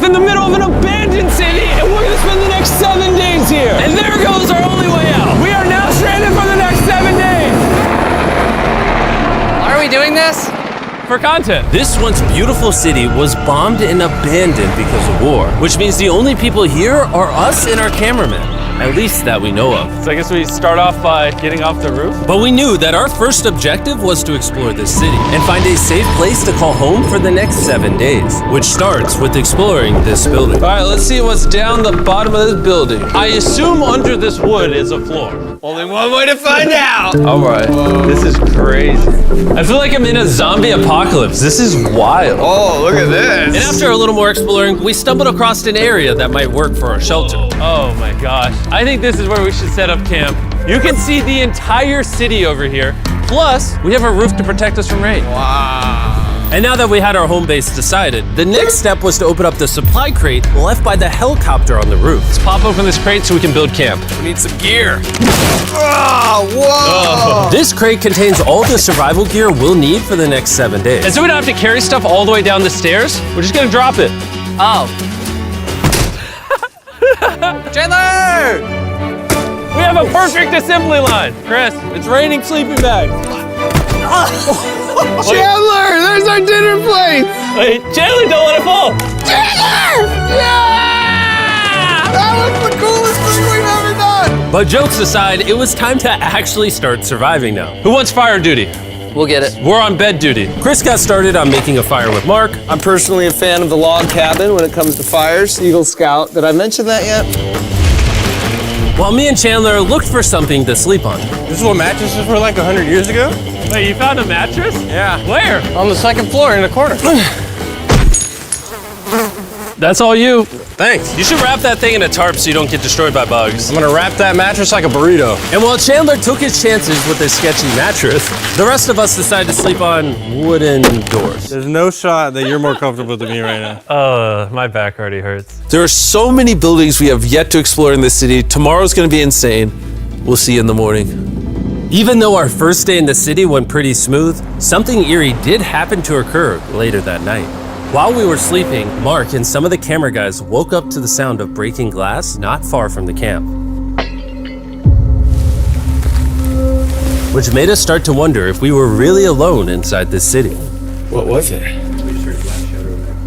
off in the middle of an abandoned city, and we're gonna spend the next 7 days here. And there goes our only way out. We are now stranded for the next 7 days. Why are we doing this? For content. This once beautiful city was bombed and abandoned because of war, which means the only people here are us and our cameraman. At least that we know of. So I guess we start off by getting off the roof. But we knew that our first objective was to explore this city and find a safe place to call home for the next 7 days, which starts with exploring this building. All right, let's see what's down the bottom of this building. I assume under this wood is a floor. Only one way to find out. All right, this is crazy. I feel like I'm in a zombie apocalypse. This is wild. Oh, look at this. And after a little more exploring, we stumbled across an area that might work for our shelter. Oh my gosh. I think this is where we should set up camp. You can see the entire city over here. Plus, we have a roof to protect us from rain. Wow. And now that we had our home base decided, the next step was to open up the supply crate left by the helicopter on the roof. Let's pop open this crate so we can build camp. We need some gear. Oh, whoa. This crate contains all the survival gear we'll need for the next 7 days. And so we don't have to carry stuff all the way down the stairs. We're just gonna drop it. Oh. Chandler! We have a perfect assembly line. Chris, it's raining sleeping bags. Chandler, there's our dinner plate. Wait, Chandler, don't let it fall. Chandler! Yeah! That was the coolest thing we've ever done. But jokes aside, it was time to actually start surviving now. Who wants fire duty? We'll get it. We're on bed duty. Chris got started on making a fire with Mark. I'm personally a fan of the log cabin when it comes to fires. Eagle Scout. Did I mention that yet? While me and Chandler looked for something to sleep on. This is what mattresses were like 100 years ago? Wait, you found a mattress? Yeah. Where? On the second floor in the corner. That's all you. Thanks. You should wrap that thing in a tarp so you don't get destroyed by bugs. I'm gonna wrap that mattress like a burrito. And while Chandler took his chances with his sketchy mattress, the rest of us decided to sleep on wooden doors. There's no shot that you're more comfortable than me right now. My back already hurts. There are so many buildings we have yet to explore in this city. Tomorrow's gonna be insane. We'll see you in the morning. Even though our first day in the city went pretty smooth, something eerie did happen to occur later that night. While we were sleeping, Mark and some of the camera guys woke up to the sound of breaking glass not far from the camp, which made us start to wonder if we were really alone inside this city. What was it?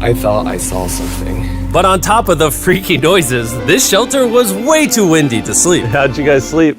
I thought I saw something. But on top of the freaky noises, this shelter was way too windy to sleep. How'd you guys sleep?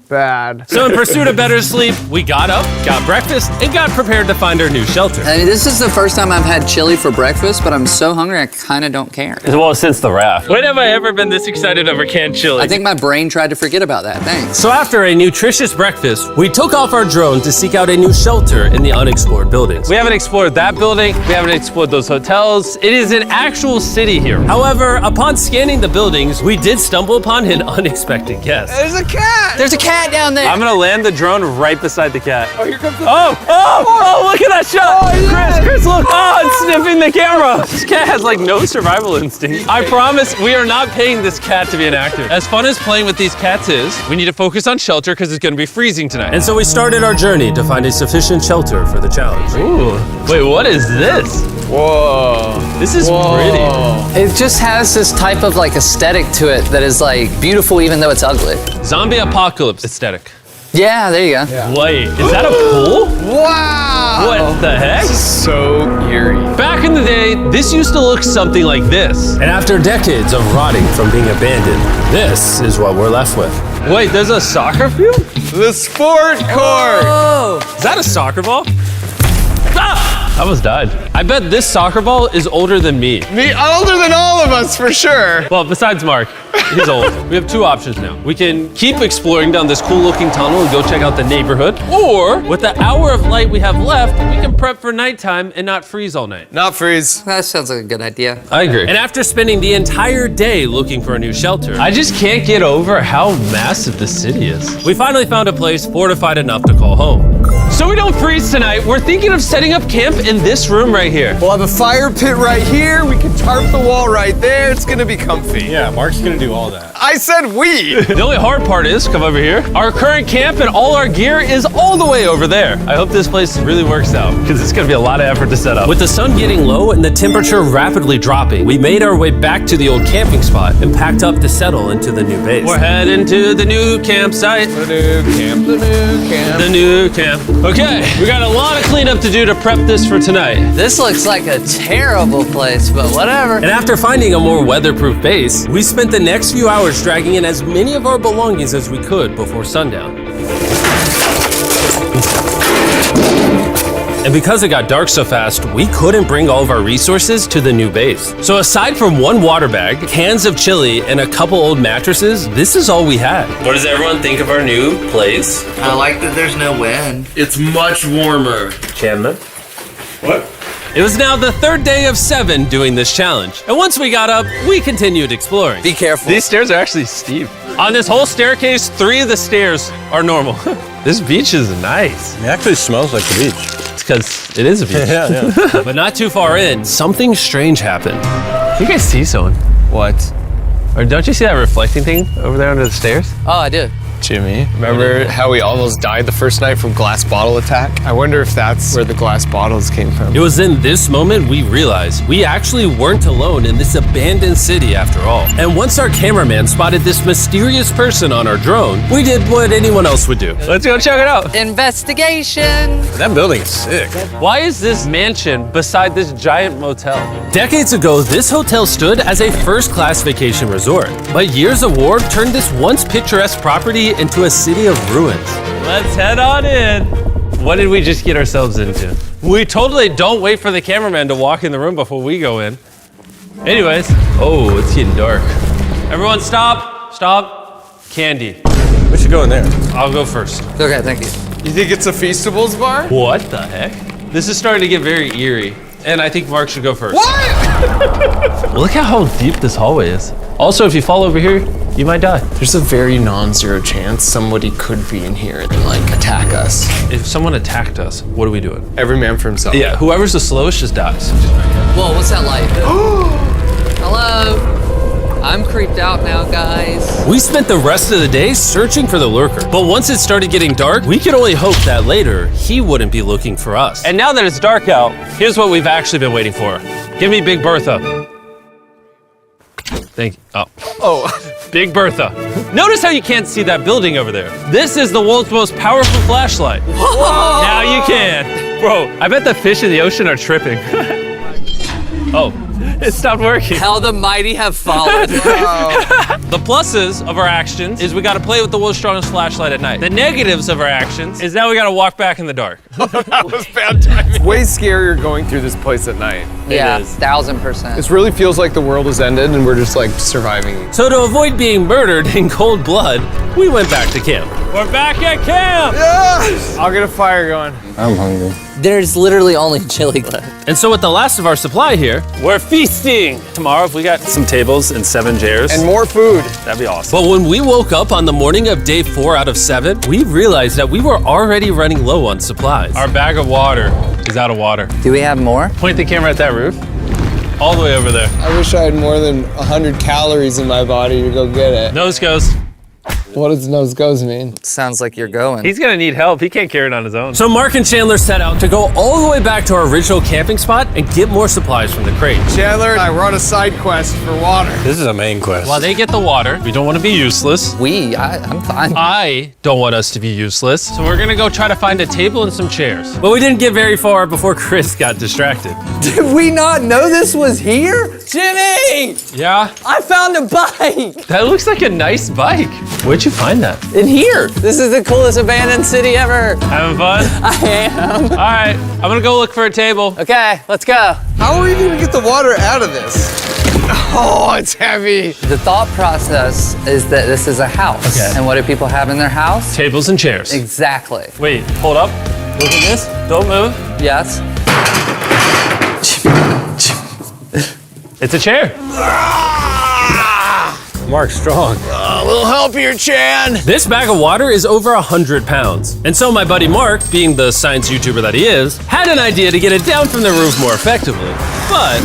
Bad. So in pursuit of better sleep, we got up, got breakfast, and got prepared to find our new shelter. I mean, this is the first time I've had chili for breakfast, but I'm so hungry I kind of don't care. Well, since the raft. When have I ever been this excited over canned chili? I think my brain tried to forget about that. Thanks. So after a nutritious breakfast, we took off our drone to seek out a new shelter in the unexplored buildings. We haven't explored that building. We haven't explored those hotels. It is an actual city here. However, upon scanning the buildings, we did stumble upon an unexpected guest. There's a cat. There's a cat down there. I'm gonna land the drone right beside the cat. Oh, here comes the Oh, look at that shot. Oh, yeah. Chris, look. Oh, it's sniffing the camera. This cat has like no survival instinct. I promise we are not paying this cat to be an actor. As fun as playing with these cats is, we need to focus on shelter because it's gonna be freezing tonight. And so we started our journey to find a sufficient shelter for the challenge. Ooh, wait, what is this? Whoa. This is pretty. It just has this type of like aesthetic to it that is like beautiful even though it's ugly. Zombie apocalypse aesthetic. Yeah, there you go. Wait, is that a pool? Wow. What the heck? So eerie. Back in the day, this used to look something like this. And after decades of rotting from being abandoned, this is what we're left with. Wait, there's a soccer field? The sport court. Is that a soccer ball? Ah! I almost died. I bet this soccer ball is older than me. Me older than all of us for sure. Well, besides Mark, he's old. We have two options now. We can keep exploring down this cool looking tunnel and go check out the neighborhood. Or with the hour of light we have left, we can prep for nighttime and not freeze all night. Not freeze. That sounds like a good idea. I agree. And after spending the entire day looking for a new shelter, I just can't get over how massive this city is. we finally found a place fortified enough to call home. So we don't freeze tonight, we're thinking of setting up camp in this room right here. We'll have a fire pit right here. We can tarp the wall right there. It's gonna be comfy. Yeah, Mark's gonna do all that. I said we. The only hard part is, come over here, our current camp and all our gear is all the way over there. I hope this place really works out, because it's gonna be a lot of effort to set up. With the sun getting low and the temperature rapidly dropping, we made our way back to the old camping spot and packed up to settle into the new base. We're heading to the new campsite. The new camp, the new camp. The new camp. Okay, we got a lot of cleanup to do to prep this for tonight. This looks like a terrible place, but whatever. And after finding a more weatherproof base, we spent the next few hours dragging in as many of our belongings as we could before sundown. And because it got dark so fast, we couldn't bring all of our resources to the new base. So aside from one water bag, cans of chili, and a couple old mattresses, this is all we had. What does everyone think of our new place? I like that there's no wind. It's much warmer. Chandler? What? It was now the third day of 7 doing this challenge. And once we got up, we continued exploring. Be careful. These stairs are actually steep. On this whole staircase, 3 of the stairs are normal. This beach is nice. It actually smells like the beach. It's because it is a beach. Yeah. But not too far in, something strange happened. You guys see someone? What? Or don't you see that reflecting thing over there under the stairs? Oh, I do. Jimmy, remember how we almost died the first night from glass bottle attack? I wonder if that's where the glass bottles came from. It was in this moment we realized we actually weren't alone in this abandoned city after all. And once our cameraman spotted this mysterious person on our drone, we did what anyone else would do. Let's go check it out. Investigation. That building is sick. Why is this mansion beside this giant motel? Decades ago, this hotel stood as a first-class vacation resort. But years of war turned this once picturesque property into a city of ruins. Let's head on in. What did we just get ourselves into? We totally don't wait for the cameraman to walk in the room before we go in. Anyways, oh, it's getting dark. Everyone stop, stop. Candy. We should go in there. I'll go first. Okay, thank you. You think it's a Feastables bar? What the heck? This is starting to get very eerie. And I think Mark should go first. What? Look at how deep this hallway is. Also, if you fall over here, you might die. There's a very non-zero chance somebody could be in here and like attack us. If someone attacked us, what are we doing? Every man for himself. Yeah, whoever's the slowest just dies. Whoa, what's that light? Hello. I'm creeped out now, guys. We spent the rest of the day searching for the lurker. But once it started getting dark, we could only hope that later he wouldn't be looking for us. And now that it's dark out, here's what we've actually been waiting for. Give me Big Bertha. Thank you. Oh, Big Bertha. Notice how you can't see that building over there. This is the world's most powerful flashlight. Whoa. Now you can. Bro, I bet the fish in the ocean are tripping. Oh, it stopped working. How the mighty have fallen. The pluses of our actions is we gotta play with the world's strongest flashlight at night. The negatives of our actions is now we gotta walk back in the dark. That was bad timing. It's way scarier going through this place at night. Yeah, is. 1000%. This really feels like the world has ended and we're just like surviving. So to avoid being murdered in cold blood, we went back to camp. We're back at camp! Yes! I'll get a fire going. I'm hungry. There's literally only chili left. And so with the last of our supply here, We're feasting! Tomorrow, if we got some tables and 7 chairs, And more food. that'd be awesome. but when we woke up on the morning of day 4 out of 7, we realized that we were already running low on supplies. Our bag of water is out of water. Do we have more? Point the camera at that roof. All the way over there. I wish I had more than 100 calories in my body to go get it. Nose goes. What does nose goes mean? Sounds like you're going. He's gonna need help. He can't carry it on his own. So Mark and Chandler set out to go all the way back to our original camping spot and get more supplies from the crate. Chandler and I were on a side quest for water. This is a main quest. While they get the water, we don't want to be useless. I'm fine. I don't want us to be useless. So we're gonna go try to find a table and some chairs. But we didn't get very far before Chris got distracted. Did we not know this was here? Jimmy! Yeah? I found a bike! That looks like a nice bike. Where'd you find that? In here. This is the coolest abandoned city ever. Having fun? I am. All right, I'm gonna go look for a table. Okay, let's go. How are we gonna get the water out of this? Oh, it's heavy. The thought process is that this is a house. Okay. And what do people have in their house? Tables and chairs. Exactly. Wait, hold up. Look at this. Don't move. Yes. It's a chair. Mark's strong. A little help here, Chan. This bag of water is over 100 pounds. And so my buddy Mark, being the science YouTuber that he is, had an idea to get it down from the roof more effectively. But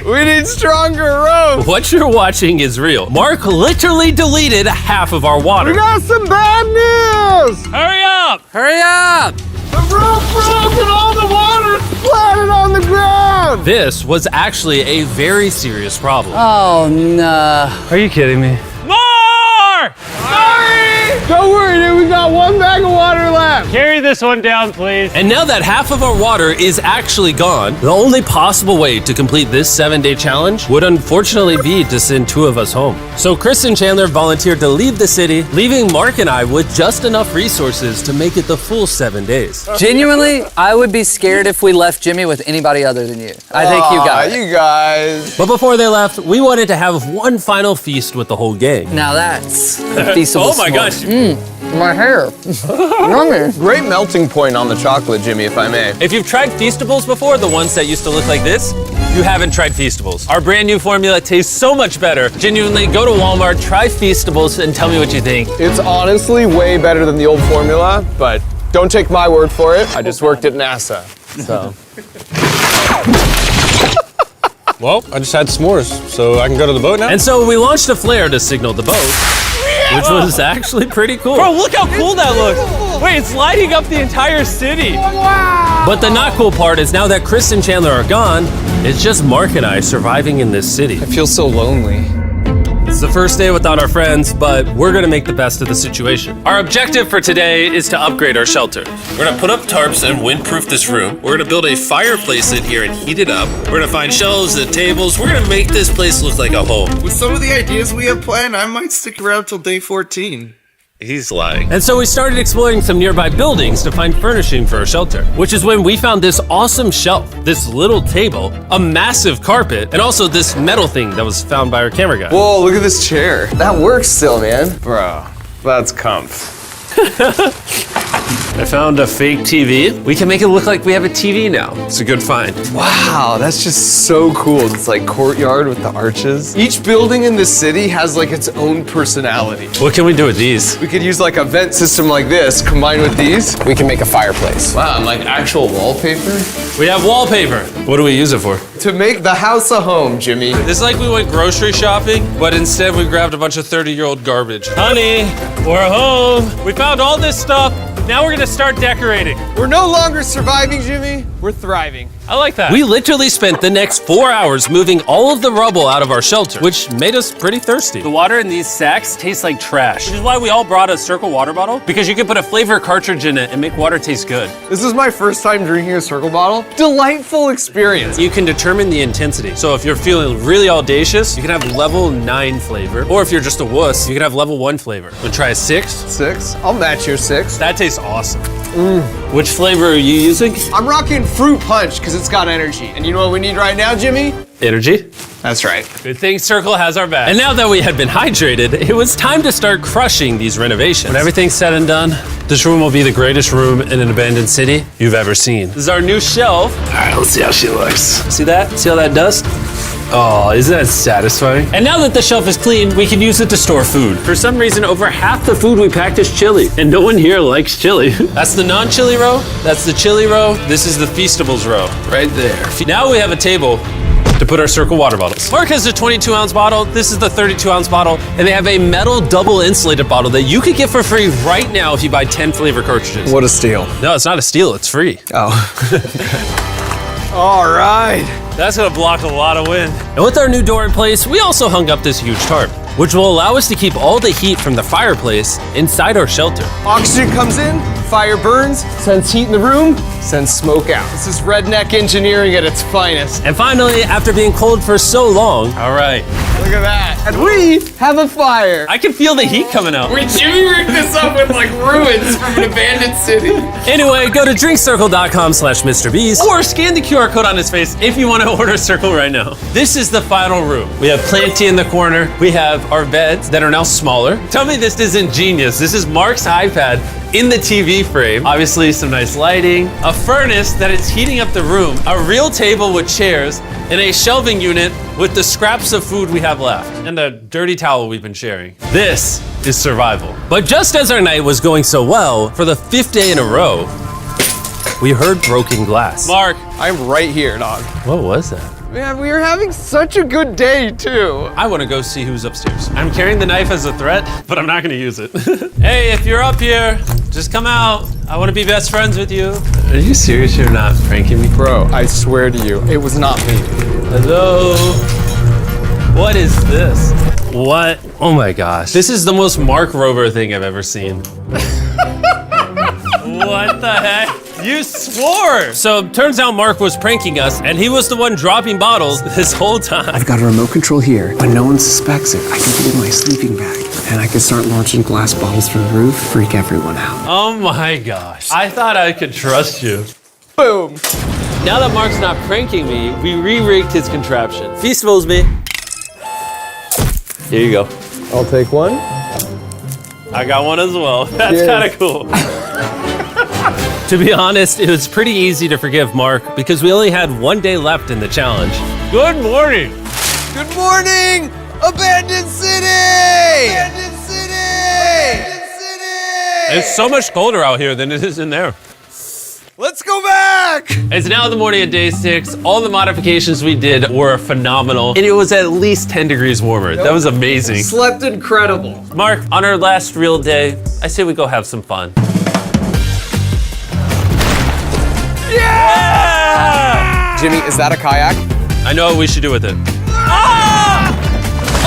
We need stronger rope. what you're watching is real. Mark literally deleted half of our water. Got some bad news! Hurry up! Hurry up! The roof broke and all the water splattered on the ground! This was actually a very serious problem. Oh no. Are you kidding me? More! Don't worry, dude, we got one bag of water left. Carry this one down, please. And now that half of our water is actually gone, the only possible way to complete this 7-day challenge would unfortunately be to send 2 of us home. So Chris and Chandler volunteered to leave the city, leaving Mark and I with just enough resources to make it the full 7 days. Genuinely, I would be scared if we left Jimmy with anybody other than you. I think you got it. You guys. But before they left, we wanted to have one final feast with the whole gang. Now that's a feasible Oh my gosh. My hair. Yummy. Great melting point on the chocolate, Jimmy, if I may. If you've tried Feastables before, the ones that used to look like this, you haven't tried Feastables. Our brand new formula tastes so much better. Genuinely, go to Walmart, try Feastables, and tell me what you think. It's honestly way better than the old formula, but don't take my word for it. I just worked at NASA, so. Well, I just had s'mores, so I can go to the boat now? And so we launched a flare to signal the boat, which was actually pretty cool. Bro, look how cool that looks. Wait, it's lighting up the entire city. But the not cool part is now that Chris and Chandler are gone, it's just Mark and I surviving in this city. I feel so lonely. It's the first day without our friends, but we're gonna make the best of the situation. Our objective for today is to upgrade our shelter. We're gonna put up tarps and windproof this room. We're gonna build a fireplace in here and heat it up. We're gonna find shelves and tables. We're gonna make this place look like a home. With some of the ideas we have planned, I might stick around till day 14. He's lying. And so we started exploring some nearby buildings to find furnishing for our shelter, which is when we found this awesome shelf, this little table, a massive carpet, and also this metal thing that was found by our camera guy. Whoa, look at this chair. That works still, man. Bro, that's comf. I found a fake TV. We can make it look like we have a TV now. It's a good find. Wow, that's just so cool. It's like courtyard with the arches. Each building in this city has like its own personality. What can we do with these? We could use like a vent system like this, combined with these. We can make a fireplace. Wow, and like actual wallpaper? We have wallpaper. What do we use it for? To make the house a home, Jimmy. It's like we went grocery shopping, but instead we grabbed a bunch of 30-year-old garbage. Honey, we're home. We found all this stuff. Now we're gonna start decorating. We're no longer surviving, Jimmy. We're thriving. I like that. We literally spent the next 4 hours moving all of the rubble out of our shelter, which made us pretty thirsty. The water in these sacks tastes like trash, which is why we all brought a Circle water bottle, because you can put a flavor cartridge in it and make water taste good. This is my first time drinking a Circle bottle. Delightful experience. You can determine the intensity. So if you're feeling really audacious, you can have level 9 flavor. Or if you're just a wuss, you can have level 1 flavor. Wanna try a 6? 6? I'll match your 6. That tastes awesome. Which flavor are you using? I'm rocking Fruit Punch because it's got energy. And you know what we need right now, Jimmy? Energy. That's right. Good thing Circle has our back. And now that we had been hydrated, it was time to start crushing these renovations. When everything's said and done, this room will be the greatest room in an abandoned city you've ever seen. This is our new shelf. All right, let's see how she looks. See that? See all that dust? Oh, isn't that satisfying? And now that the shelf is clean, we can use it to store food. For some reason, over half the food we packed is chili, and no one here likes chili. That's the non-chili row, that's the chili row, this is the Feastables row, right there. Now we have a table to put our Circle water bottles. Mark has a 22-ounce bottle, this is the 32-ounce bottle, and they have a metal double insulated bottle that you could get for free right now if you buy 10 flavor cartridges. What a steal. No, it's not a steal, it's free. Oh. All right. That's gonna block a lot of wind. And with our new door in place, we also hung up this huge tarp, which will allow us to keep all the heat from the fireplace inside our shelter. Oxygen comes in, fire burns, sends heat in the room, sends smoke out. This is redneck engineering at its finest. And finally, after being cold for so long, all right, Look at that. And we have a fire. I can feel the heat coming out. Jimmy rigged this up with like ruins from an abandoned city. Anyway, go to drinkcircle.com/MrBeast or scan the QR code on his face if you want to order Circle right now. This is the final room. We have Planty in the corner. We have our beds that are now smaller. Tell me this isn't genius. This is Mark's iPad in the TV frame. Obviously some nice lighting, a furnace that is heating up the room, a real table with chairs, and a shelving unit with the scraps of food we have left, and a dirty towel we've been sharing. This is survival. But just as our night was going so well, for the 5th day in a row, we heard broken glass. Mark, I'm right here, dog. What was that? Man, we are having such a good day, too. I want to go see who's upstairs. I'm carrying the knife as a threat, but I'm not going to use it. Hey, if you're up here, just come out. I want to be best friends with you. Are you serious you're not pranking me? Bro, I swear to you, it was not me. Hello? What is this? What? Oh my gosh. This is the most Mark Rover thing I've ever seen. What the heck? You swore! So turns out Mark was pranking us, and he was the one dropping bottles this whole time. I've got a remote control here. When no one suspects it, I can put it in my sleeping bag. And I can start launching glass bottles from the roof, freak everyone out. Oh my gosh. I thought I could trust you. Boom. Now that Mark's not pranking me, we re-rigged his contraption. Feastables me. Here you go. I'll take one. I got one as well. That's Cheers. kind of cool. To be honest, it was pretty easy to forgive Mark because we only had 1 day left in the challenge. Good morning. Good morning, Abandoned City! Abandoned City! Abandoned City! It's so much colder out here than it is in there. Let's go back! It's now the morning of day 6. All the modifications we did were phenomenal, and it was at least 10 degrees warmer. That was amazing. Slept incredible. Mark, on our last real day, I say we go have some fun. Yeah! Jimmy, is that a kayak? I know what we should do with it. Ah!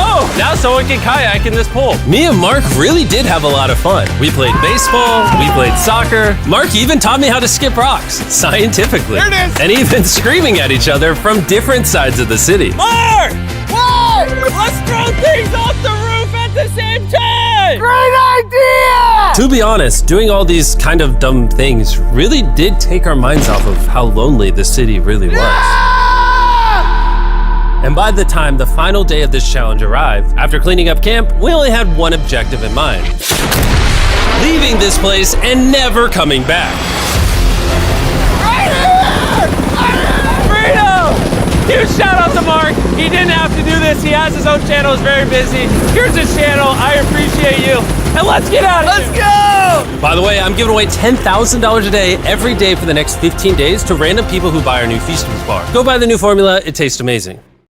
Oh, now someone can kayak in this pool. Me and Mark really did have a lot of fun. We played baseball, we played soccer. Mark even taught me how to skip rocks, scientifically. There it is. And even screaming at each other from different sides of the city. Mark! Whoa! Let's throw things off the roof at the same time! Great idea! To be honest, doing all these kind of dumb things really did take our minds off of how lonely the city really was. And by the time the final day of this challenge arrived, after cleaning up camp, we only had one objective in mind. Leaving this place and never coming back. Huge shout out to Mark. He didn't have to do this. He has his own channel. He's very busy. Here's his channel. I appreciate you. And let's get out of here. Let's go! By the way, I'm giving away $10,000 a day every day for the next 15 days to random people who buy our new Feastables bar. Go buy the new formula. It tastes amazing.